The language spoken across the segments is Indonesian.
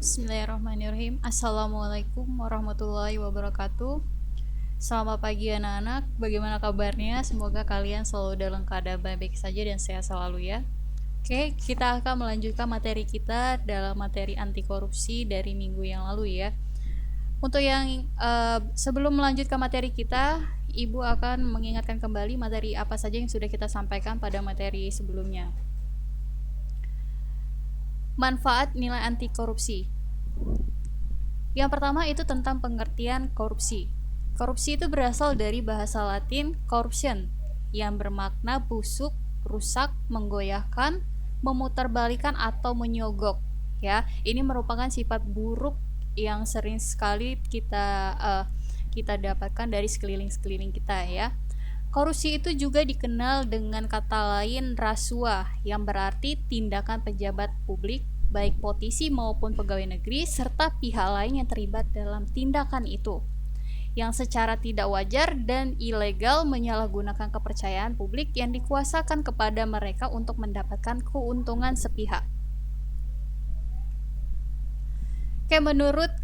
Bismillahirrahmanirrahim. Assalamualaikum warahmatullahi wabarakatuh. Selamat pagi anak-anak. Bagaimana kabarnya? Semoga kalian selalu dalam keadaan baik-baik saja dan sehat selalu ya. Oke, kita akan melanjutkan materi kita dalam materi anti korupsi dari minggu yang lalu ya. Untuk yang sebelum melanjutkan materi kita, Ibu akan mengingatkan kembali materi apa saja yang sudah kita sampaikan pada materi sebelumnya. Manfaat nilai anti korupsi. Yang pertama itu tentang pengertian korupsi. Korupsi itu berasal dari bahasa Latin corruption yang bermakna busuk, rusak, menggoyahkan, memutarbalikkan atau menyogok. Ya, ini merupakan sifat buruk yang sering sekali kita dapatkan dari sekeliling kita ya. Korupsi itu juga dikenal dengan kata lain rasuah yang berarti tindakan pejabat publik baik politisi maupun pegawai negeri serta pihak lain yang terlibat dalam tindakan itu yang secara tidak wajar dan ilegal menyalahgunakan kepercayaan publik yang dikuasakan kepada mereka untuk mendapatkan keuntungan sepihak. Oke, menurut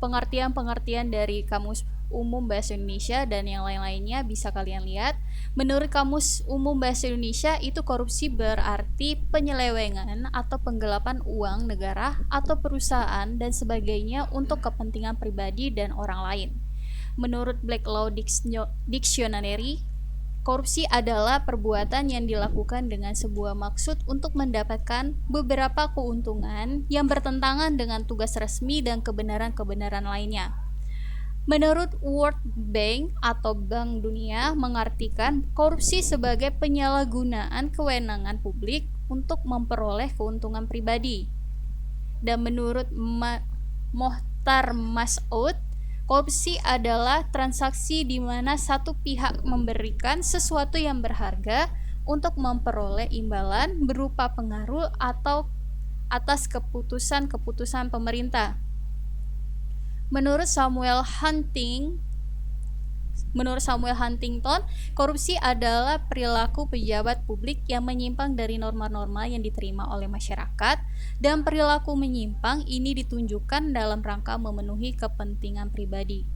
pengertian dari Kamus Umum Bahasa Indonesia dan yang lain-lainnya bisa kalian lihat. Menurut Kamus Umum Bahasa Indonesia itu korupsi berarti penyelewengan atau penggelapan uang negara atau perusahaan dan sebagainya untuk kepentingan pribadi dan orang lain. Menurut Black Law Dictionary, korupsi adalah perbuatan yang dilakukan dengan sebuah maksud untuk mendapatkan beberapa keuntungan yang bertentangan dengan tugas resmi dan kebenaran-kebenaran lainnya. Menurut World Bank atau Bank Dunia mengartikan korupsi sebagai penyalahgunaan kewenangan publik untuk memperoleh keuntungan pribadi. Dan menurut Mohtar Mas'ud, korupsi adalah transaksi di mana satu pihak memberikan sesuatu yang berharga untuk memperoleh imbalan berupa pengaruh atau atas keputusan-keputusan pemerintah. Menurut Samuel Huntington, korupsi adalah perilaku pejabat publik yang menyimpang dari norma-norma yang diterima oleh masyarakat, dan perilaku menyimpang ini ditunjukkan dalam rangka memenuhi kepentingan pribadi.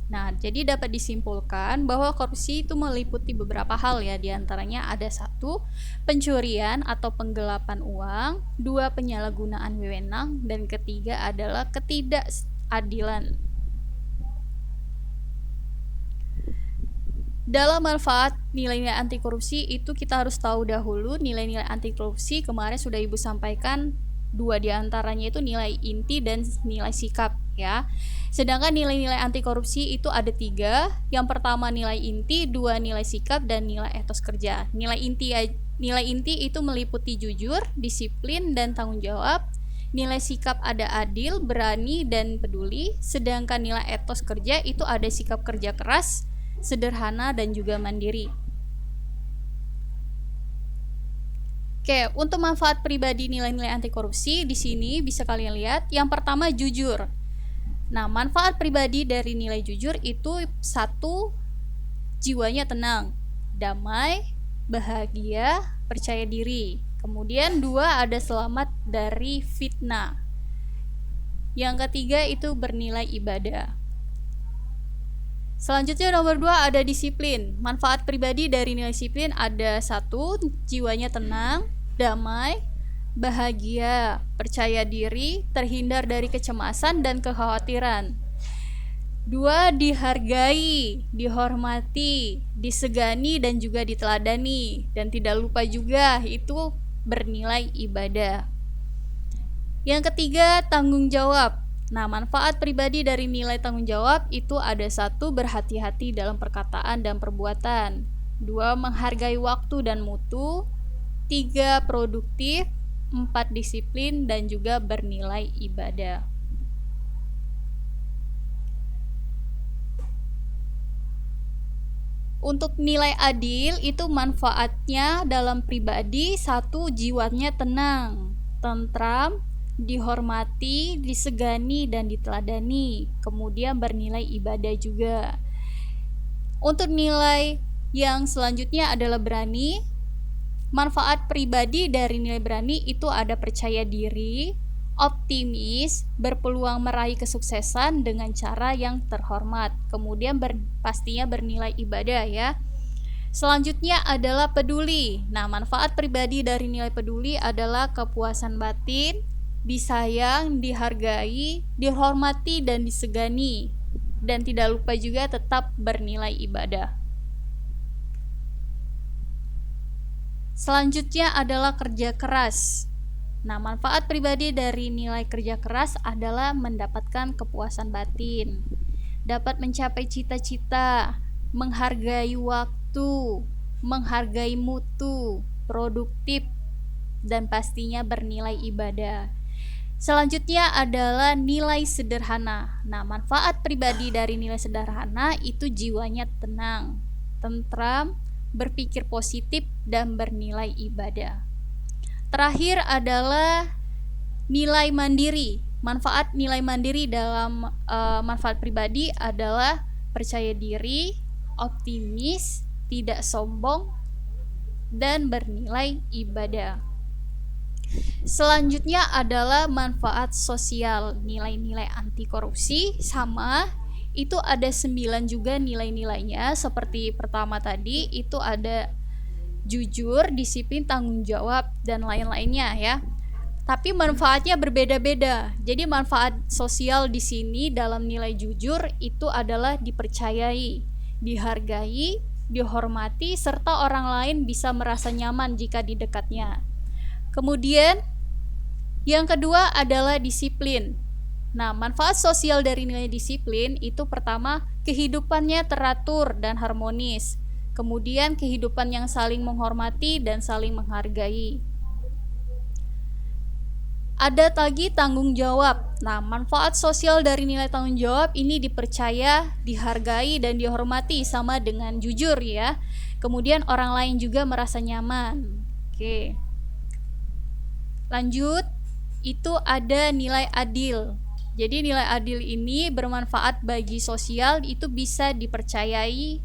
Nah, jadi dapat disimpulkan bahwa korupsi itu meliputi beberapa hal ya, diantaranya ada 1, pencurian atau penggelapan uang, 2, penyalahgunaan wewenang, dan ketiga adalah ketidakadilan. Dalam manfaat nilai-nilai anti korupsi itu kita harus tahu dahulu nilai-nilai anti korupsi kemarin sudah Ibu sampaikan 2 diantaranya itu nilai inti dan nilai sikap ya. Sedangkan nilai-nilai anti korupsi itu ada 3. Yang pertama nilai inti, 2 nilai sikap, dan nilai etos kerja. Nilai inti itu meliputi jujur, disiplin, dan tanggung jawab. Nilai sikap ada adil, berani, dan peduli. Sedangkan nilai etos kerja itu ada sikap kerja keras, sederhana, dan juga mandiri. Oke, untuk manfaat pribadi nilai-nilai anti korupsi di sini bisa kalian lihat. Yang pertama jujur. Nah, manfaat pribadi dari nilai jujur itu 1, jiwanya tenang, damai, bahagia, percaya diri. Kemudian 2, ada selamat dari fitnah. Yang ketiga itu bernilai ibadah. Selanjutnya nomor 2 ada disiplin. Manfaat pribadi dari nilai disiplin ada 1, jiwanya tenang, damai, bahagia, percaya diri, terhindar dari kecemasan dan kekhawatiran. 2, dihargai, dihormati, disegani, dan juga diteladani. Dan tidak lupa juga itu bernilai ibadah. Yang ketiga, tanggung jawab. Nah, manfaat pribadi dari nilai tanggung jawab itu ada 1, berhati-hati dalam perkataan dan perbuatan. 2, menghargai waktu dan mutu. 3, produktif. 4, disiplin, dan juga bernilai ibadah. Untuk nilai adil itu manfaatnya dalam pribadi 1, jiwanya tenang, tentram, dihormati, disegani, dan diteladani. Kemudian bernilai ibadah juga. Untuk nilai yang selanjutnya adalah berani. Manfaat pribadi dari nilai berani itu ada percaya diri, optimis, berpeluang meraih kesuksesan dengan cara yang terhormat. Kemudian pastinya bernilai ibadah ya. Selanjutnya adalah peduli. Nah, manfaat pribadi dari nilai peduli adalah kepuasan batin, disayang, dihargai, dihormati, dan disegani. Dan tidak lupa juga tetap bernilai ibadah. Selanjutnya adalah kerja keras. Nah, manfaat pribadi dari nilai kerja keras adalah mendapatkan kepuasan batin, dapat mencapai cita-cita, menghargai waktu, menghargai mutu, produktif, dan pastinya bernilai ibadah. Selanjutnya adalah nilai sederhana. Nah, manfaat pribadi dari nilai sederhana itu jiwanya tenang, tentram, berpikir positif, dan bernilai ibadah. Terakhir adalah nilai mandiri. Manfaat nilai mandiri dalam manfaat pribadi adalah percaya diri, optimis, tidak sombong, dan bernilai ibadah. Selanjutnya adalah manfaat sosial, nilai-nilai anti korupsi sama itu ada 9 juga nilai-nilainya. Seperti pertama tadi itu ada jujur, disiplin, tanggung jawab, dan lain-lainnya ya. Tapi manfaatnya berbeda-beda. Jadi manfaat sosial di sini dalam nilai jujur itu adalah dipercayai, dihargai, dihormati, serta orang lain bisa merasa nyaman jika di dekatnya. Kemudian yang kedua adalah disiplin. Nah, manfaat sosial dari nilai disiplin itu pertama kehidupannya teratur dan harmonis. Kemudian kehidupan yang saling menghormati dan saling menghargai. Ada lagi tanggung jawab. Nah, manfaat sosial dari nilai tanggung jawab ini dipercaya, dihargai, dan dihormati sama dengan jujur ya. Kemudian orang lain juga merasa nyaman. Oke. Lanjut, itu ada nilai adil. Jadi nilai adil ini bermanfaat bagi sosial, itu bisa dipercayai,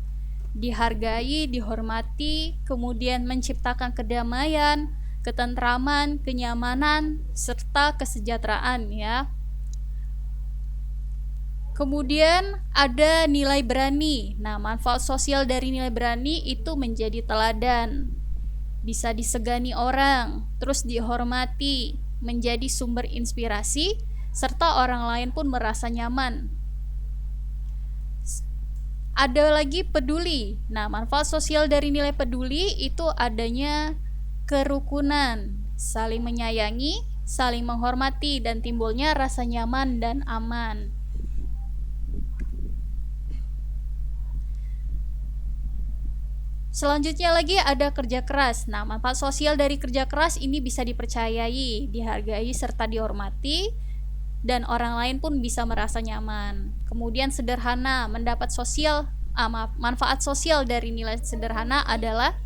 dihargai, dihormati, kemudian menciptakan kedamaian, ketentraman, kenyamanan, serta kesejahteraan ya. Kemudian ada nilai berani. Nah, manfaat sosial dari nilai berani itu menjadi teladan, bisa disegani orang, terus dihormati, menjadi sumber inspirasi, serta orang lain pun merasa nyaman. Ada lagi peduli. Nah, manfaat sosial dari nilai peduli itu adanya kerukunan, saling menyayangi, saling menghormati, dan timbulnya rasa nyaman dan aman. Selanjutnya lagi ada kerja keras. Nah, manfaat sosial dari kerja keras ini bisa dipercayai, dihargai, serta dihormati, dan orang lain pun bisa merasa nyaman. Kemudian sederhana, manfaat sosial dari nilai sederhana adalah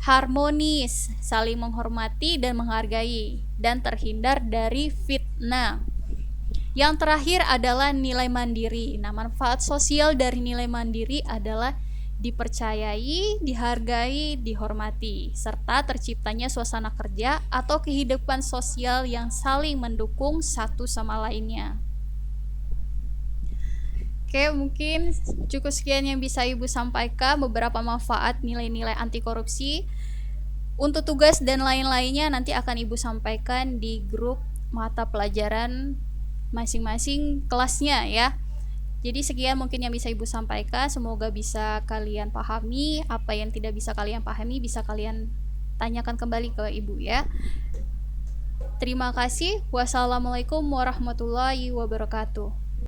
harmonis, saling menghormati dan menghargai, dan terhindar dari fitnah. Yang terakhir adalah nilai mandiri. Nah, manfaat sosial dari nilai mandiri adalah dipercayai, dihargai, dihormati, serta terciptanya suasana kerja atau kehidupan sosial yang saling mendukung satu sama lainnya. Oke, mungkin cukup sekian yang bisa Ibu sampaikan, beberapa manfaat nilai-nilai anti korupsi. Untuk tugas dan lain-lainnya nanti akan Ibu sampaikan di grup mata pelajaran masing-masing kelasnya ya. Jadi sekian mungkin yang bisa Ibu sampaikan, semoga bisa kalian pahami. Apa yang tidak bisa kalian pahami bisa kalian tanyakan kembali ke Ibu ya. Terima kasih. Wassalamualaikum warahmatullahi wabarakatuh.